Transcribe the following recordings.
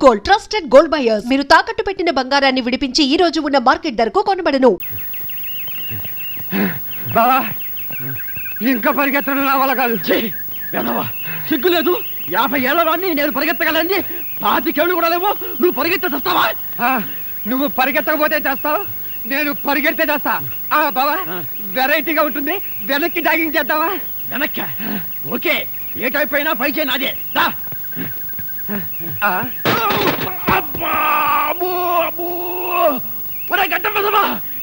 Gold, trusted gold buyers. మీరు తాకట్టు పెట్టిన బంగారాన్ని విడిపించి ఈ రోజు ఉన్న మార్కెట్ ధరకు కొనబడను. బావా ఇంకా పరిగెత్తడం నా వల్ల కాదు. సిగ్గు లేదు. 50 ఏళ్ళ వాడిని నేను పరిగెత్తగలని 25 ఏళ్ళు కూడా లేవు. నువ్వు పరిగెత్తే చేస్తావా? నువ్వు పరిగెత్తకపోతే చేస్తావు, నేను పరిగెడితే చేస్తా. బావా వెరైటీగా ఉంటుంది, వెనక్కి డాగింగ్ చేద్దామా? వెనక్కి ఓకే. ఏ టైప్ అయినా పై చేయి నాదే.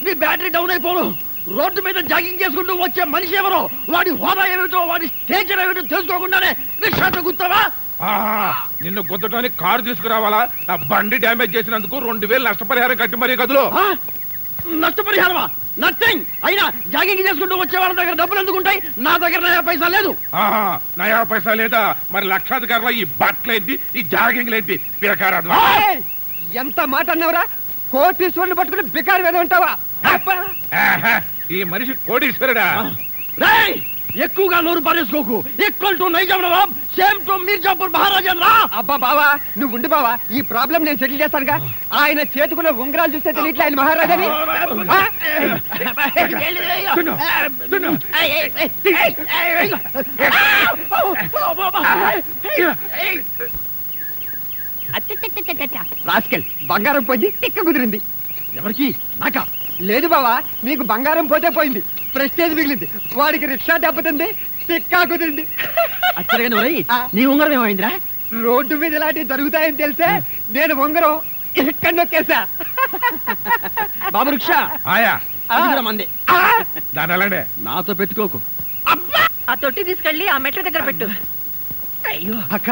నీ బ్యాటరీ డౌన్ అయిపోను. రోడ్డు మీద జాగింగ్ చేసుకుంటూ వచ్చే మనిషి ఎవరో, వాడి హోదా ఏమిటో, వాడి స్టేచర్ ఏమిటో తెలుసుకోకుండానే రిక్షాతో గుర్తావా? నిన్ను గుద్దటానికి కారు తీసుకురావాలా? నా బండి డ్యామేజ్ చేసినందుకు 2000 నష్టపరిహారం కట్టి మరీ గదులు. నష్టపరిహారమా? నథింగ్. అయినా జాగింగ్ చేసుకుంటూ వచ్చే వాళ్ళ దగ్గర డబ్బులు ఎందుకుంటాయి? నా దగ్గర నయా పైసా లేదు. నయా పైసా లేదా? మరి లక్షాధికారుల ఈ బట్టలేంటి, ఈ జాగింగ్ ఏంటి? పిరకారాదు. ఎంత మాట అన్నవరా? కోటీశ్వరుని పట్టుకుని బికారు వేద ఉంటావా? ఈ మనిషి కోటీశ్వరుడా? ఎక్కువగా నోరు పారేసుకోకు. Equal to Nizam nawab, same to Mirzapur maharaja రా. అబ్బా బావా నువ్వు ఉండి బావా, ఈ ప్రాబ్లం నేను సెటిల్ చేస్తానుగా. ఆయన చేతుకున్న ఉంగరాలు చూస్తే తెలియట్లే ఆయన మహారాజాని. రాస్కెల్ బంగారం పోయింది, టిక్క కుదిరింది. ఎవరికి? నాకా? లేదు బావా, నీకు బంగారం పోతే పోయింది, ప్రెస్టేజ్ మిగిలింది. వాడికి రిక్షా దెబ్బతింది, టిక్కా కుదిరింది. నీ ఉంగరం ఏమైందిరా? రోడ్డు మీద ఇలాంటివి జరుగుతాయని తెలిసే నేను ఉంగరం ఎక్కడ నొక్కేసా. బాబు రిక్షా మంది దాని నాతో పెట్టుకోకు. ఆ తొట్టి తీసుకెళ్ళి ఆ మెట్ల దగ్గర పెట్టు. అయ్యో అక్క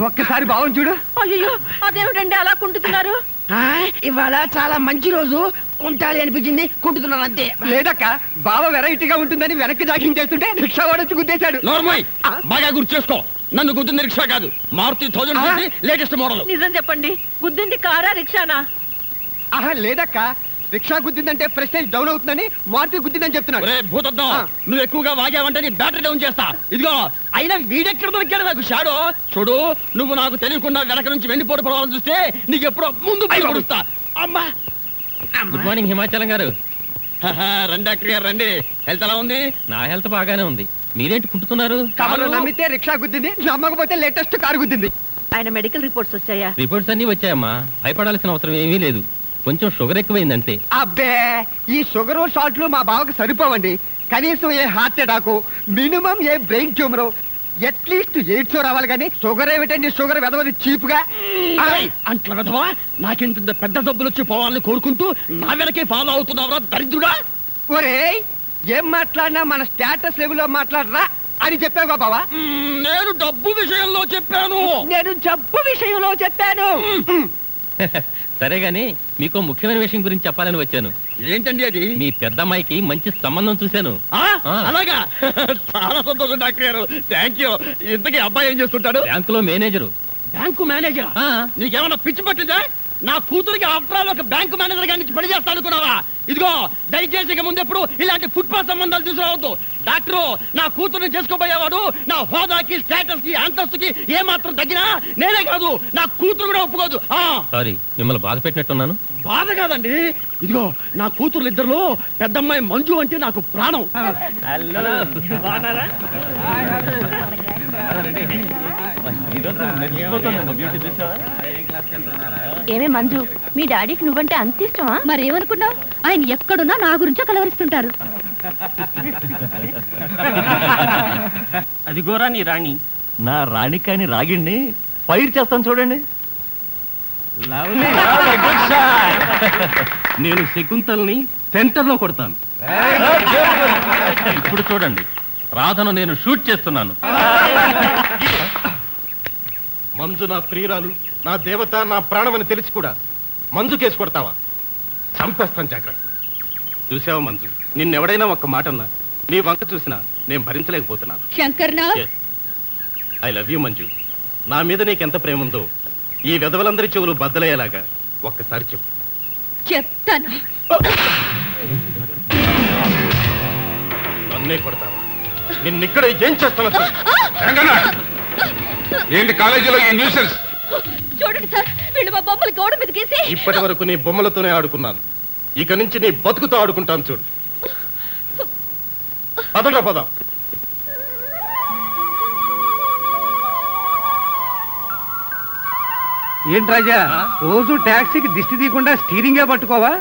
ఒక్కసారి బావం చూడు. అయ్యో అదేమిటండి అలా కుంటున్నారు? ఇవాళ చాలా మంచి రోజు, కుంటాలి అనిపించింది, కుంటున్నాను అంతే. లేదక్క బావ వెరైటీగా ఉంటుందని వెనక్కి జాగింగ్ చేస్తుంటే రిక్షా వాడొచ్చి గుద్దేశాడు. బాగా గుర్తు చేసుకో, నన్ను గుద్దింది రిక్షా కాదు, మారుతి 1000 లేటెస్ట్ మోడల్. నిజం చెప్పండి, గుద్దింది కారా రిక్షానా? లేదక్క, రిక్షా గుద్దిందంటే ప్రెస్టేజ్ డౌన్ అవుతుందని మారుతి గుద్దిందని చెప్తున్నాడు. భూతద్దం, నువ్వు ఎక్కువగా వాగావంటే నీ బ్యాటరీ డౌన్ చేస్తా. ఇదిగో అయినా వీడెక్కడ దొరికాడు నాకు షాడో. చూడు, నువ్వు నాకు తెలియకుండా వెనక నుంచి వెండిపోటు పడవాలని చూస్తే నీకు ఎప్పుడో ముందు పడుస్తా. అమ్మా గుడ్ మార్నింగ్ హిమాచలం గారు. రండి డాక్టర్ గారు రండి. హెల్త్ ఎలా ఉంది? నా హెల్త్ బాగానే ఉంది. మీరేంటి కుంటున్నారు? నమ్మితే రిక్షా గుద్దింది, నమ్మకపోతే లేటెస్ట్ కారు గుద్దింది. ఆయన మెడికల్ రిపోర్ట్స్ వచ్చాయా? రిపోర్ట్స్ అన్ని వచ్చాయమ్మా, భయపడాల్సిన అవసరం ఏమీ లేదు. కొంచెం షుగర్ ఎక్కువైంది అంతే. అబ్బే ఈ షుగర్ షాట్లు మా బావకు సరిపోవండి. కనీసం ఏ హార్ట్ అటాక్, మినిమం ఏ బ్రెయిన్ ట్యూమర్, అట్లీస్ట్ ఎయిడ్స్ రావాలి. కానీ షుగర్ ఏమిటండి? షుగర్ వెదవది చీపుగా. అంట్ల వెదవా, నాకింత పెద్ద జబ్బులు వచ్చి పోవాలని కోరుకుంటూ నా వెనకే ఫాలో అవుతున్నావురా దరిద్రుడా. ఒరే ఏం మాట్లాడినా మన స్టేటస్ లెవెల్లో మాట్లాడరా అని చెప్పావుగా బావా. నేను డబ్బు విషయంలో చెప్పాను. నేను జబ్బు విషయంలో చెప్పాను. సరే గాని మీకు ముఖ్యమైన విషయం గురించి చెప్పాలని వచ్చాను. ఏంటండి అది? మీ పెద్దమ్మాయికి మంచి సంబంధం చూశాను. అలాగా? చాలా సంతోషం డాక్టర్ గారు, థ్యాంక్ యూ. ఇంతకీ అబ్బాయి ఏం చేస్తుంటాడు? బ్యాంకులో మేనేజరు. Bank manager? నీకేమన్నా పిచ్చి పట్టిందా? నా కూతురికి ఆఫ్టర్ ఒక బ్యాంకు మేనేజర్ గారి నుంచి పని చేస్తా అనుకున్నావా? ఇదిగో దయచేసి ఇక ముందెప్పుడు ఇలాంటి ఫుట్పాత్ సంబంధాలు తీసుకురావద్దు. డాక్టరు, నా కూతురుని చేసుకోబోయేవాడు నా హోదాకి, స్టేటస్ కి, అంతస్తుకి ఏ మాత్రం తగ్గినా నేనే కాదు నా కూతురు కూడా ఒప్పుకోదు. సారీ, మిమ్మల్ని బాధ పెట్టినట్టున్నాను. బాధ కాదండి, ఇదిగో నా కూతురు ఇద్దరులో పెద్దమ్మాయి మంజు అంటే నాకు ప్రాణం. ఏమే మంజు, మీ డాడీకి నువ్వంటే అంత ఇష్టమా? మరేమనుకున్నావు? ఆయన ఎక్కడున్నా నా గురించే కలవరిస్తుంటారు. అది గోరా నీ రాణి. నా రాణి కాని రాగిణ్ణి ఫైర్ చేస్తాను చూడండి. నేను శకుంతల్ని సెంటర్ లో కొడతాను. ఇప్పుడు చూడండి, రాధను నేను షూట్ చేస్తున్నాను. మంజు నా ప్రియురాలు, నా దేవత, నా ప్రాణం అని తెలిసి కూడా మంజు కేసు కొడతావా? చంపేస్తాను, జాగ్రత్త. చూసావా మంజు, నిన్నెవడైనా ఒక్క మాటన్నా నీ వంక చూసినా నేను భరించలేకపోతున్నాను. I love you Manju. నా మీద నీకెంత ప్రేమ ఉందో ఈ విధవలందరి చెవులు బద్దలయ్యేలాగా ఒక్కసారి చెప్పు. చెప్తాను. నన్నే కొడతావా? నిన్నిక్కడ ఏం చేస్తాను? ఏంటి కాలేజీలో ఈ న్యూసెన్స్? చూడండి సార్, వీళ్ళు మా బొమ్మలు గోడ మీద గీసి ఇప్పటి వరకు నీ బొమ్మలతోనే ఆడుకున్నాను, ఇక నుంచి నీ బతుకుతో ఆడుకుంటాను చూడు. పదరా పద. ఏంటి రాజా, రోజు టాక్సీకి దిష్టి తీయకుండా స్టీరింగే పట్టుకోవా?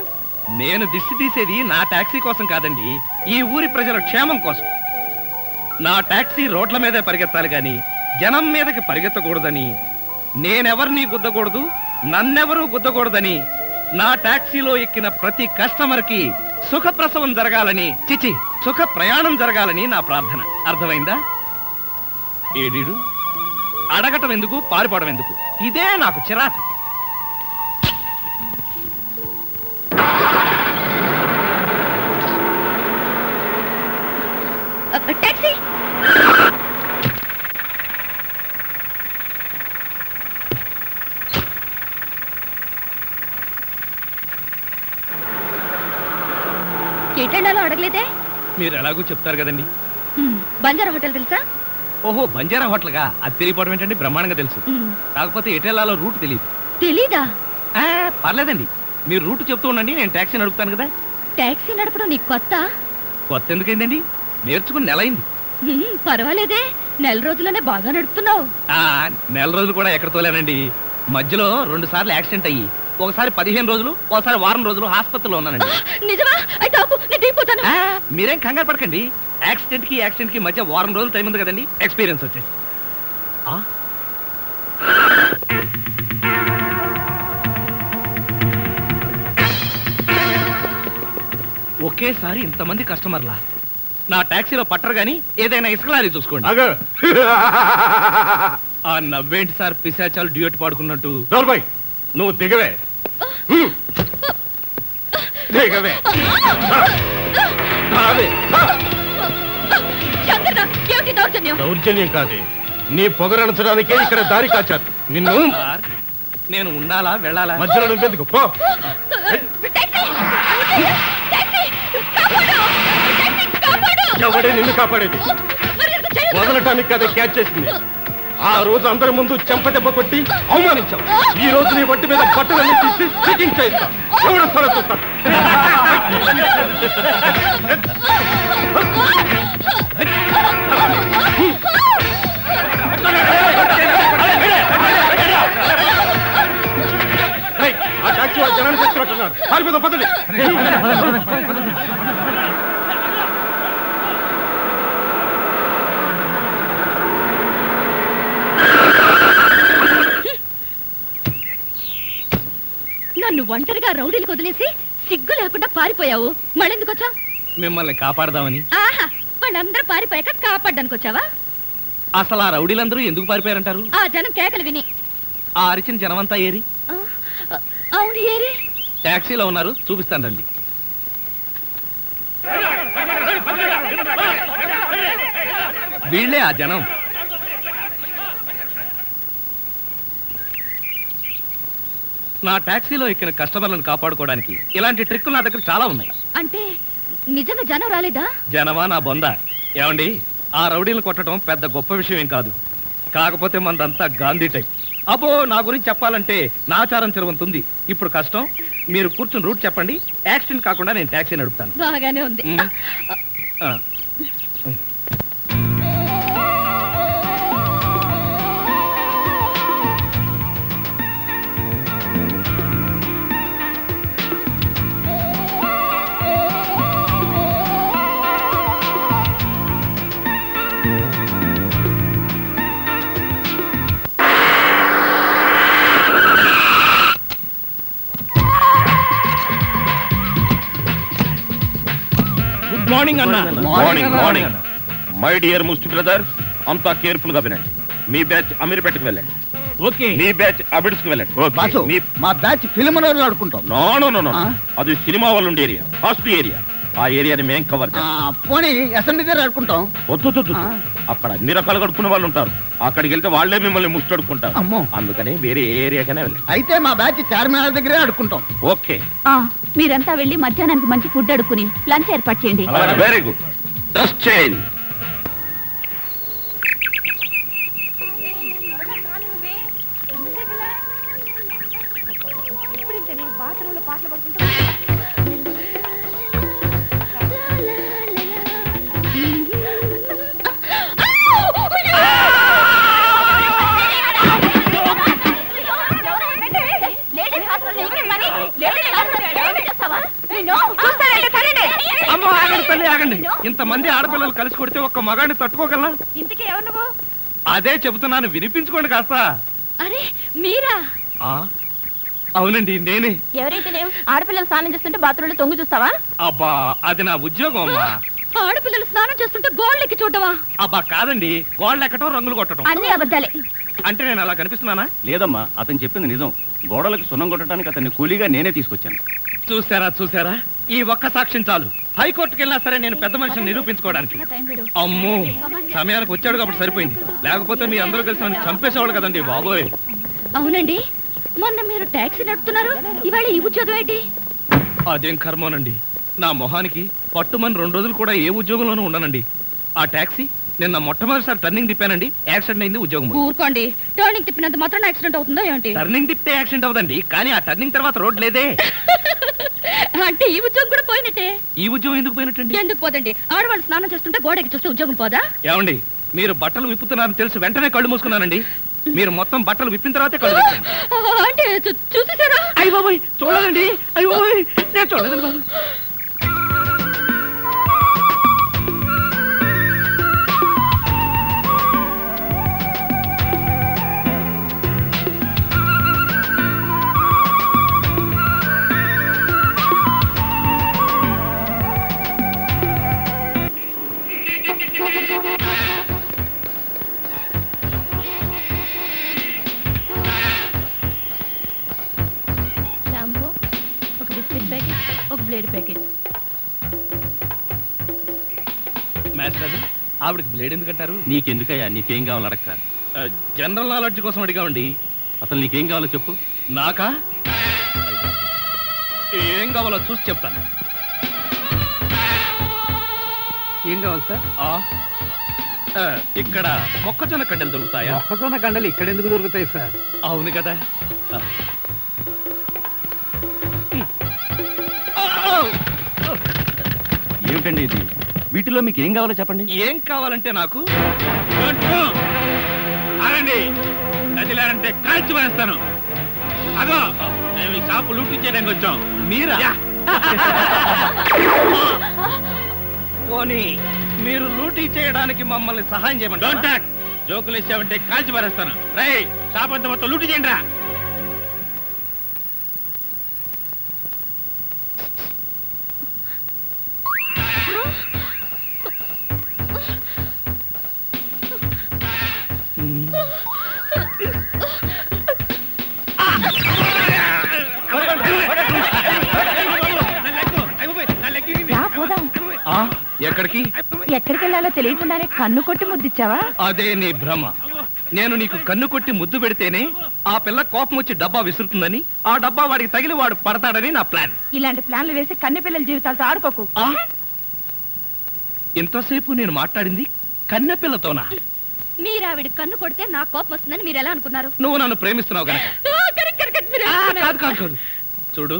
నేను దిష్టి తీసేది నా టాక్సీ కోసం కాదండి, ఈ ఊరి ప్రజల క్షేమం కోసం. నా టాక్సీ రోడ్ల మీదే పరిగెత్తాలి గాని జనం మీదకి పరిగెత్తకూడదని, నేనెవరిని గుద్దకూడదు, నన్నెవరూ గుద్దకూడదని, నా టాక్సీలో ఎక్కిన ప్రతి కస్టమర్ కి సుఖప్రసవం జరగాలని, చిచి సుఖ ప్రయాణం జరగాలని నా ప్రార్థన. అర్థమైందా? ఏడీడు అడగటం ఎందుకు, పారిపోవడం ఎందుకు? ఇదే నాకు చిరాకు. టాక్సీ ఎటెళ్ళాలో అడగలేదే? మీరు ఎలాగో చెప్తారు కదండి. బంజారా హోటల్ తెలుసా? ఓహో, బంజారా హోటల్గా? అది తెలియపోవడం ఏంటండి, బ్రహ్మాండంగా తెలుసు. కాకపోతే ఎటెళ్ళాలో రూట్ తెలియదు. తెలీదా? పర్లేదండి, మీరు రూట్ చెప్తూ ఉండండి, నేను టాక్సీ నడుపుతాను కదా. టాక్సీ నడపడం నీకు కొత్త? కొత్త ఎందుకైందండి, నేర్చుకుని నెల అయింది. పర్వాలేదే, నెల రోజుల్లోనే బాగా నడుపుతున్నావు. నెల రోజులు కూడా ఎక్కడ తోలేనండి, మధ్యలో 2 సార్లు యాక్సిడెంట్ అయ్యి, ఒకసారి 15 రోజులు, ఒకసారి వారం రోజులు హాస్పిటల్లో ఉన్నానండి. నిజమా? అయితే ఆపు, నేను దిగిపోతాను. మీరేం కంగారు పడకండి, యాక్సిడెంట్ కి మధ్య వారం రోజులు టైం ఉంది కదండి, ఎక్స్పీరియన్స్ వచ్చేసి. ఒకేసారి ఇంతమంది కస్టమర్లా నా టాక్సీలో పట్టరు గాని ఏదైనా ఇసుక లారీ చూసుకోండి. ఆ నవ్వేంటి సార్, పిశాచాలు డ్యూట్ పాడుకున్నట్టు. నువ్వు దిగవే, దిగవే. దౌర్జన్యం కాదే, నీ పొగరణించడానికే ఇక్కడ దారి కాచారు నిన్ను. నేను ఉండాలా వెళ్ళాలా? మధ్యలో నువ్వెందుకు పో. ఎవడే నిన్ను కాపాడేది? వదలటానికి కదా క్యాచ్ చేసింది. ఆ రోజు అందరి ముందు చెంపదెబ్బ కొట్టి అవమానించావు. ఈ రోజు నీ ఒంటి మీద బట్టలన్నీ తీసి చెకింగ్ చేయిస్తాం. ఎవరు సరే చూస్తాం. ఆ టాక్సీ వాళ్ళు జనాన్ని తెచ్చినట్టున్నారు. పారిపోదాం పదండి. నన్ను ఒంటరిగా రౌడీలకు వదిలేసి సిగ్గు లేకుండా పారిపోయావు. మళ్ళెందుకు వచ్చావు? మిమ్మల్ని కాపాడదామని. ఆహా, వాళ్ళందరూ పారిపోయాక కాపాడ్డానికి వచ్చావా? అసలు ఆ రౌడీలందరూ ఎందుకు పారిపోయారంటారు? ఆ జనం కేకలు విని. ఆ అరిచిన జనమంతా ఏరి? అవును, ఏరి. టాక్సీలో ఉన్నారు, చూపిస్తాను రండి. వీళ్ళే ఆ జనం. నా టాక్సీలో ఎక్కిన కస్టమర్లను కాపాడుకోవడానికి ఇలాంటి ట్రిక్కులు నా దగ్గర చాలా ఉన్నాయి. అంటే నిజంగా జనం రాలేదా? జనమా నా బొంద. ఏమండి, ఆ రౌడీలను కొట్టడం పెద్ద గొప్ప విషయం ఏం కాదు. కాకపోతే మనదంతా గాంధీ టైప్. అబ్బో, నా గురించి చెప్పాలంటే నాచారం చెరువంతుంది. ఇప్పుడు కష్టం, మీరు కూర్చుని రూట్ చెప్పండి. యాక్సిడెంట్ కాకుండా నేను టాక్సీ నడుపుతాను. బాగానే ఉంది. మార్నింగ్ అన్న. Morning morning. మై డియర్ ముస్టి బ్రదర్స్, అంతా కేర్ఫుల్ గా వినండి. మీ బ్యాచ్ అమీర్పేటకు వెళ్ళండి. ఓకే. మీ బ్యాచ్ అబిడ్స్ కి వెళ్ళండి. మా బ్యాచ్ ఫిల్మ్ ఆడుకుంటాం. నో నో నో నో, అది సినిమా వాళ్ళు ఉండే ఏరియా, ఫస్ట్ ఏరియా. ఆ ఏరియాని మేం కవర్ చేస్తాం. పోనీ అసెంబ్లీ దగ్గర ఆడుకుంటాం. వద్దు, అక్కడ అన్ని రకాలు కడుక్కునే వాళ్ళు ఉంటారు. అక్కడికి వెళ్తే వాళ్లే మిమ్మల్ని ముష్టడుకుంటారు. అమ్మో. అందుకని వేరే ఏరియాకనే వెళ్ళండి. అయితే మా బ్యాచ్ చార్మినార్ దగ్గరే ఆడుకుంటాం. ఓకే, మీరంతా వెళ్ళి మధ్యాహ్నానికి మంచి ఫుడ్ అడుక్కుని లంచ్ ఏర్పాటు చేయండి. Very good. Just change. ఉంటేనే బాత్రూంలో పాటలు పడుకుంటా. అమ్మో ఆగండి తల్లి ఆగండి. ఇంతమంది ఆడపిల్లలు కలిసి కొడితే ఒక్క మగాడిని తట్టుకోగలనా? ఇంతకీ ఎవరు నువ్వు? అదే చెబుతున్నాను, వినిపించుకోండి కాస్త. అరే మీరా? అవునండి నేనే. ఎవరైతే ఆడపిల్లలు స్నానం చేస్తుంటే బాత్రూంలో తొంగి చూస్తావా? అబ్బా అది నా ఉద్యోగం అమ్మా. ఆడపిల్లలు స్నానం చేస్తుంటే గోళ్ళెక్కి చూడవా? అబ్బా కాదండి, గోళ్ళు ఎక్కటం రంగులు కొట్టడం. అన్ని అబద్ధాలే. అంటే నేను అలా కనిపిస్తున్నానా? లేదమ్మా, అతను చెప్పింది నిజం. గోడలకు సున్నం కొట్టడానికి అతన్ని కూలీగా నేనే తీసుకొచ్చాను. చూసారా ఈ ఒక్క సాక్ష్యం చాలు. హైకోర్టుకి వెళ్ళినా సరే నేను పెద్ద మనిషిని నిరూపించుకోవడానికి. అమ్మో సమయానికి వచ్చాడు కాబట్టి సరిపోయింది, లేకపోతే మీ అందరూ కలిసి నన్ను చంపేసేవాడు కదండి బాబోయ్. అవునండి, మొన్న మీరు టాక్సీ నడుపుతున్నారు, ఇవాళ ఈ ఉద్యోగం ఏంటి? అదేం కర్మోనండి, నా మొహానికి పట్టుమని 2 రోజులు కూడా ఏ ఉద్యోగంలోనూ ఉండనండి. ఆ టాక్సీ నిన్న మొట్టమొదటిసారి టర్నింగ్ తిప్పానండి, యాక్సిడెంట్ అయింది, ఉద్యోగం. ఊరుకోండి, టర్నింగ్ తిప్పినంత మాత్రం యాక్సిడెంట్ అవుతుందో ఏంటి? టర్నింగ్ తిప్పితే యాక్సిడెంట్ అవుదండి, కానీ ఆ టర్నింగ్ తర్వాత రోడ్ లేదే. అంటే ఈ ఉద్యోగం కూడా పోయినట్టే. ఈ ఉద్యోగం ఎందుకు పోయినట్టండి? ఎందుకు పోదండి, ఆడవాళ్ళు స్నానం చేస్తుంటే గోడకి చూస్తే ఉద్యోగం పోదా? ఏమండి, మీరు బట్టలు విప్పుతున్నారని తెలిసి వెంటనే కళ్ళు మూసుకున్నానండి. మీరు మొత్తం బట్టలు విప్పిన తర్వాతే కళ్ళు తెచ్చాను. అంటే చూసేసారా? అయ్య బాబోయ్ చూడదండి, అయ్య బాబోయ్ నేను చూడదండి బాబు. షాంపూ, ఒక బిస్కెట్ ప్యాకెట్, ఒక బ్లేడ్ ప్యాకెట్. మాస్టర్ ఆవిడకి బ్లేడ్ ఎందుకంటారు? నీకెందుకయ్యా, నీకేం కావాలో అడక్క. జనరల్ నాలెడ్జ్ కోసం అడిగామండి. అసలు నీకేం కావాలో చెప్పు. నాకా? ఏం కావాలో చూసి చెప్తాను. ఏం కావాలి సార్? ఇక్కడ మొక్కజొన్న కండలు దొరుకుతాయా? మొక్కజొన్న గండలు ఇక్కడ ఎందుకు దొరుకుతాయి సార్? అవును కదా. ఏమిటండి ఇది? వీటిలో మీకు ఏం కావాలో చెప్పండి. ఏం కావాలంటే నాకు ఆగండి, కదిలారంటే కాల్చి వేస్తాను. అదో మేము ఈ షాపు లూటీ చేయడానికి వచ్చాం. మీరా? పోనీ మీరు లూటీ చేయడానికి మమ్మల్ని సహాయం చేయమంటారా? జోకులు ఇచ్చామంటే కాల్చి పారేస్తాను. రై షాప్ అంతా మొత్తం లూటీ చేయండి రా. ఎక్కడికి? ఎక్కడికి వెళ్ళాలో తెలియకుండానే కన్ను కొట్టి ముద్దిచ్చావా? అదే నీ భ్రమ. నేను నీకు కన్ను కొట్టి ముద్దు పెడితేనే ఆ పిల్ల కోపం వచ్చి డబ్బా విసురుతుందని, ఆ డబ్బా వాడికి తగిలి వాడు పడతాడని నా ప్లాన్. ఇలాంటి ప్లాన్లు వేసి కన్నె పిల్లల జీవితాలతో ఆడుకోకు. ఇంతసేపు నేను మాట్లాడింది కన్నె పిల్లతోనా? మీరావిడ కన్ను కొడితే నా కోపం వస్తుందని మీరు ఎలా అనుకున్నారు? నువ్వు నన్ను ప్రేమిస్తున్నావు గనక. కాదు కాదు కాదు, చూడు,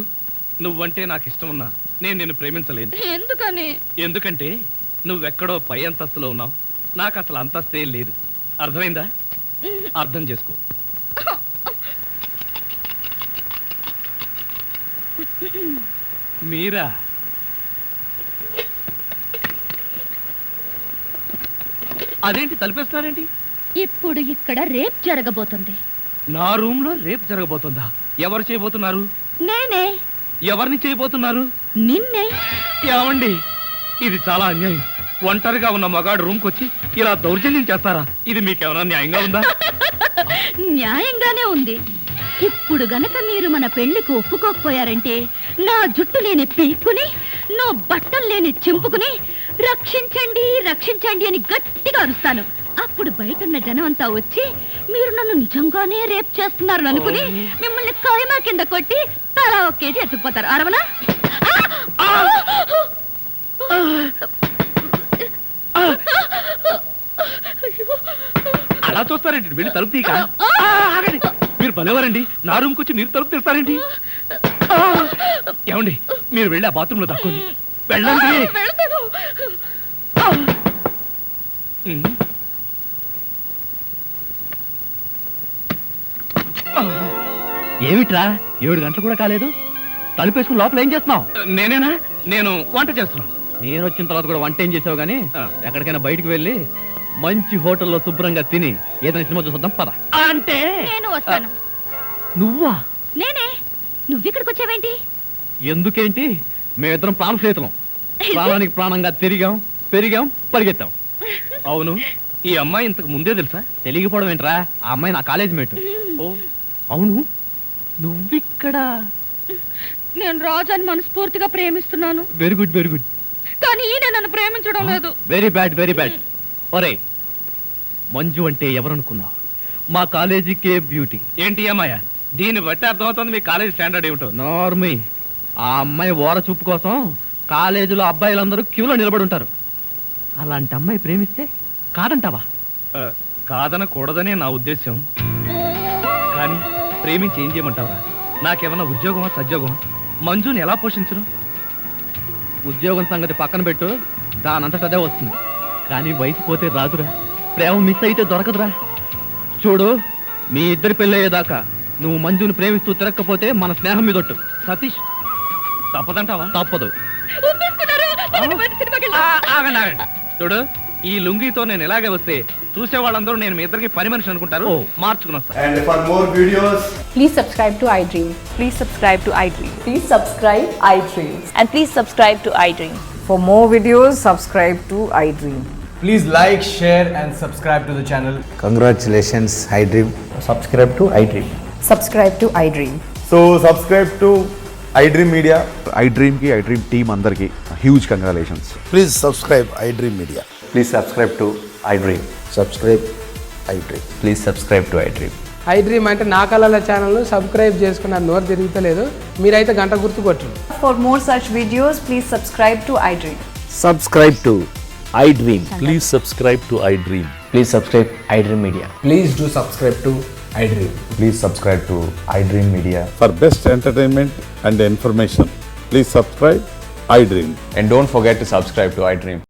నువ్వంటే నాకు ఇష్టం ఉన్నా నేను నిన్ను ప్రేమించలేను. ఎందుకని? ఎందుకంటే నువ్వెక్కడో పై అంతస్తులో ఉన్నావు, నాకు అసలు అంతస్తే లేదు. అర్థమైందా? అర్థం చేసుకో. మీరా? అదేంటి తలిపేస్తున్నారేంటి? ఇప్పుడు ఇక్కడ రేప్ జరగబోతుంది. నా రూమ్ లో రేప్ జరగబోతుందా? ఎవరు చేయబోతున్నారు? నేనే. ఎవరిని చేయబోతున్నారు? నిన్నే. ఏమండి, ఇది చాలా అన్యాయం. ఒంటరిగా ఉన్న మగాడు రూమ్ కొచ్చి ఇలా దౌర్జన్యం చేస్తారా? ఇది మీకేమైనా న్యాయంగా ఉందా? న్యాయంగానే ఉంది. ఇప్పుడు గనక మీరు మన పెళ్లికి ఒప్పుకోకపోయారంటే నా జుట్టు లేని పీక్కుని, నా బట్టలు లేని చింపుకుని రక్షించండి రక్షించండి అని గట్టిగా అరుస్తాను. అప్పుడు బయటున్న జనం అంతా వచ్చి మీరు నన్ను నిజంగానే రేప్ చేస్తున్నారు అనుకుని మిమ్మల్ని కాయమా కింద కొట్టి తలా 1 కేజీ ఎత్తుకుపోతారు. అరవనా? అలా చూస్తారేంటి? వెళ్ళి తలుపు తీయక. ఆగండి. మీరు భలేవారండి నా రూమ్కి వచ్చి మీరు తలుపు తీస్తారండి ఏమండి మీరు వెళ్ళి ఆ బాత్రూంలో దాక్కోండి వెళ్ళండి వెళ్తాను. ఏమిట్రా 7 గంటలు కూడా కాలేదు తలుపేసుకుని లోపల ఏం చేస్తున్నావు నేనేనా నేను వంట చేస్తున్నాను నేను వచ్చిన తర్వాత కూడా వంట ఏం చేసావు గానీ ఎక్కడికైనా బయటికి వెళ్ళి మంచి హోటల్లో శుభ్రంగా తిని ఏదైనా సినిమా చూద్దాం పద అంటే నేను వస్తాను. నువ్వా నేనే. నువ్విక్కడికి వచ్చావేంటి? ఎందుకేంటి మేమిద్దరం ప్రాణ స్నేహితులం ప్రాణానికి ప్రాణంగా తిరిగాం పెరిగాం పరిగెత్తాం అవును ఈ అమ్మాయి ఇంతకు ముందే తెలుసా తెలియకపోవడం ఏంట్రా ఆ అమ్మాయి నా కాలేజ్ మేట్ ఓ అవును నువ్విక్కడ నేను రాజాని మనస్ఫూర్తిగా ప్రేమిస్తున్నాను. వెరీ గుడ్ వెరీ గుడ్ కానీ ఈయన నన్ను ప్రేమించడం లేదు. వెరీ బ్యాడ్ వెరీ బ్యాడ్ ఒరే మంజు అంటే ఎవరనుకున్నావు మా కాలేజీకే బ్యూటీ ఏంటి అమ్మాయ దీన్ని బట్టి అర్థమవుతుంది మీ కాలేజీ స్టాండర్డ్ ఏమిటో నార్మీ ఆ అమ్మాయి ఓర చూపు కోసం కాలేజీలో అబ్బాయిలందరూ క్యూలో నిలబడి ఉంటారు అలాంటి అమ్మాయి ప్రేమిస్తే కాదంటావా కాదనకూడదనే నా ఉద్దేశం కానీ ప్రేమించి ఏం చేయమంటావరా నాకేమన్నా ఉద్యోగమా సద్యోగమా మంజుని ఎలా పోషించను ఉద్యోగం సంగతి పక్కన పెట్టు దానంతట అదే వస్తుంది కానీ వయసు పోతే రాదురా ప్రేమ మిస్ అయితే దొరకదురా చూడు మీ ఇద్దరి పెళ్ళయ్యేదాకా నువ్వు మంజుని ప్రేమిస్తూ తిరగకపోతే మన స్నేహం మీదొట్టు సతీష్ తప్పదంటావా తప్పదు ఆగండి ఆగండి చూడు ఈ లుంగితో నేను ఇలాగే వస్తే చూసే వాళ్ళందరూ నేను మీ ఇద్దరికి పని మనిషి అనుకుంటారు మార్చుకుని వస్తాను. And for more videos, Please subscribe to iDream. Please subscribe to iDream. Please subscribe iDream. And please subscribe to iDream. For more videos, subscribe to iDream. please like, share and subscribe to the channel. Congratulations, iDream. Subscribe to iDream. Subscribe to iDream. So subscribe to iDream Media. iDream ki iDream team andarki huge congratulations. Please subscribe iDream Media. Please subscribe to iDream. Subscribe iDream. Please subscribe to iDream. iDream అంటే నా కళల ఛానల్ను subscribe చేసుకున్న నోరు తిరుగుతలేదు మీరైతే గంట గుర్తు కొట్టండి. For more such videos, please subscribe to iDream. Subscribe to iDream. Please subscribe to iDream. Please subscribe iDream Media. Please do subscribe to iDream. Please subscribe to iDream Media. For best entertainment and information, please subscribe iDream. And don't forget to subscribe to iDream.